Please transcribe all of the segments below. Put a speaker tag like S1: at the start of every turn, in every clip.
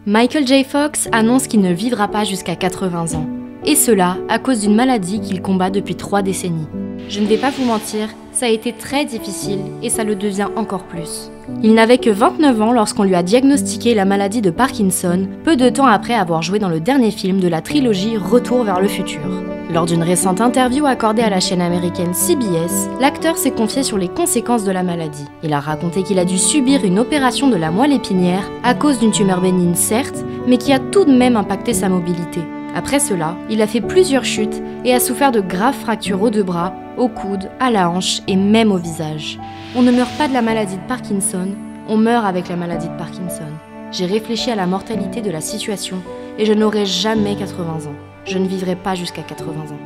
S1: Michael J. Fox annonce qu'il ne vivra pas jusqu'à 80 ans. Et cela à cause d'une maladie qu'il combat depuis 3 décennies. Je ne vais pas vous mentir, ça a été très difficile et ça le devient encore plus. Il n'avait que 29 ans lorsqu'on lui a diagnostiqué la maladie de Parkinson, peu de temps après avoir joué dans le dernier film de la trilogie Retour vers le futur. Lors d'une récente interview accordée à la chaîne américaine CBS, l'acteur s'est confié sur les conséquences de la maladie. Il a raconté qu'il a dû subir une opération de la moelle épinière à cause d'une tumeur bénigne certes, mais qui a tout de même impacté sa mobilité. Après cela, il a fait plusieurs chutes et a souffert de graves fractures aux 2 bras, au coude, à la hanche et même au visage. On ne meurt pas de la maladie de Parkinson, on meurt avec la maladie de Parkinson. J'ai réfléchi à la mortalité de la situation et je n'aurai jamais 80 ans. Je ne vivrai pas jusqu'à 80 ans.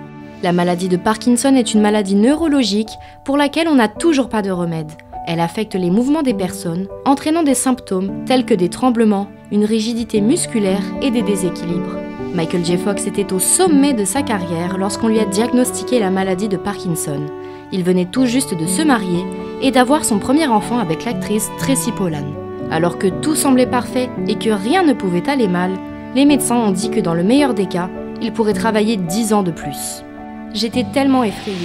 S1: La maladie de Parkinson est une maladie neurologique pour laquelle on n'a toujours pas de remède. Elle affecte les mouvements des personnes, entraînant des symptômes tels que des tremblements, une rigidité musculaire et des déséquilibres. Michael J. Fox était au sommet de sa carrière lorsqu'on lui a diagnostiqué la maladie de Parkinson. Il venait tout juste de se marier et d'avoir son premier enfant avec l'actrice Tracy Pollan. Alors que tout semblait parfait et que rien ne pouvait aller mal, les médecins ont dit que dans le meilleur des cas, il pourrait travailler 10 ans de plus. J'étais tellement effrayée,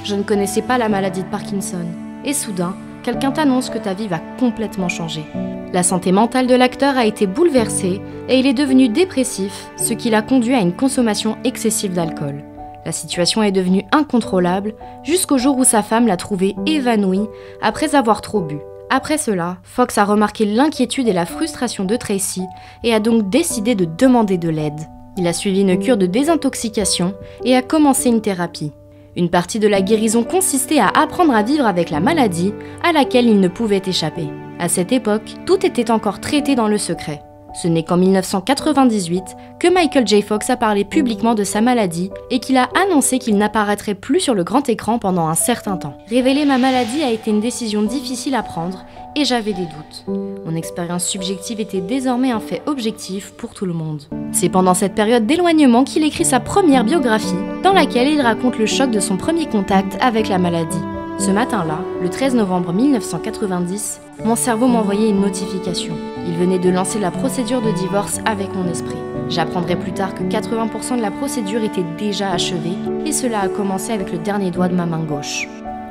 S1: je ne connaissais pas la maladie de Parkinson. Et soudain, quelqu'un t'annonce que ta vie va complètement changer. La santé mentale de l'acteur a été bouleversée et il est devenu dépressif, ce qui l'a conduit à une consommation excessive d'alcool. La situation est devenue incontrôlable jusqu'au jour où sa femme l'a trouvé évanoui après avoir trop bu. Après cela, Fox a remarqué l'inquiétude et la frustration de Tracy et a donc décidé de demander de l'aide. Il a suivi une cure de désintoxication et a commencé une thérapie. Une partie de la guérison consistait à apprendre à vivre avec la maladie à laquelle il ne pouvait échapper. À cette époque, tout était encore traité dans le secret. Ce n'est qu'en 1998 que Michael J. Fox a parlé publiquement de sa maladie et qu'il a annoncé qu'il n'apparaîtrait plus sur le grand écran pendant un certain temps. Révéler ma maladie a été une décision difficile à prendre et j'avais des doutes. Mon expérience subjective était désormais un fait objectif pour tout le monde. C'est pendant cette période d'éloignement qu'il écrit sa première biographie, dans laquelle il raconte le choc de son premier contact avec la maladie. Ce matin-là, le 13 novembre 1990, mon cerveau m'envoyait une notification. Il venait de lancer la procédure de divorce avec mon esprit. J'apprendrai plus tard que 80% de la procédure était déjà achevée, et cela a commencé avec le dernier doigt de ma main gauche.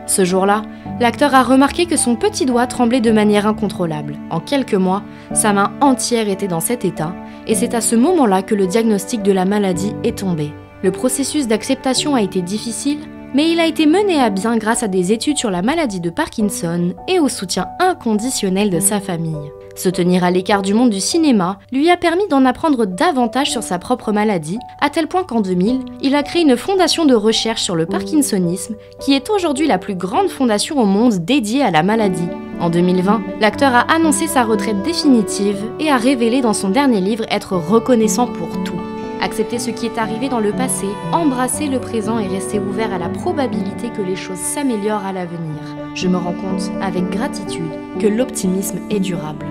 S1: Ce jour-là, l'acteur a remarqué que son petit doigt tremblait de manière incontrôlable. En quelques mois, sa main entière était dans cet état, et c'est à ce moment-là que le diagnostic de la maladie est tombé. Le processus d'acceptation a été difficile, mais il a été mené à bien grâce à des études sur la maladie de Parkinson et au soutien inconditionnel de sa famille. Se tenir à l'écart du monde du cinéma lui a permis d'en apprendre davantage sur sa propre maladie, à tel point qu'en 2000, il a créé une fondation de recherche sur le parkinsonisme qui est aujourd'hui la plus grande fondation au monde dédiée à la maladie. En 2020, l'acteur a annoncé sa retraite définitive et a révélé dans son dernier livre être reconnaissant pour tout. Accepter ce qui est arrivé dans le passé, embrasser le présent et rester ouvert à la probabilité que les choses s'améliorent à l'avenir. Je me rends compte, avec gratitude, que l'optimisme est durable.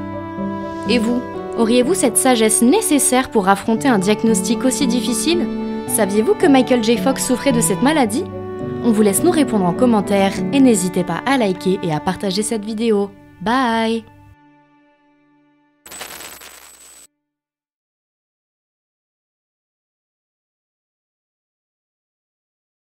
S1: Et vous, auriez-vous cette sagesse nécessaire pour affronter un diagnostic aussi difficile? Saviez-vous que Michael J. Fox souffrait de cette maladie? On vous laisse nous répondre en commentaire et n'hésitez pas à liker et à partager cette vidéo. Bye!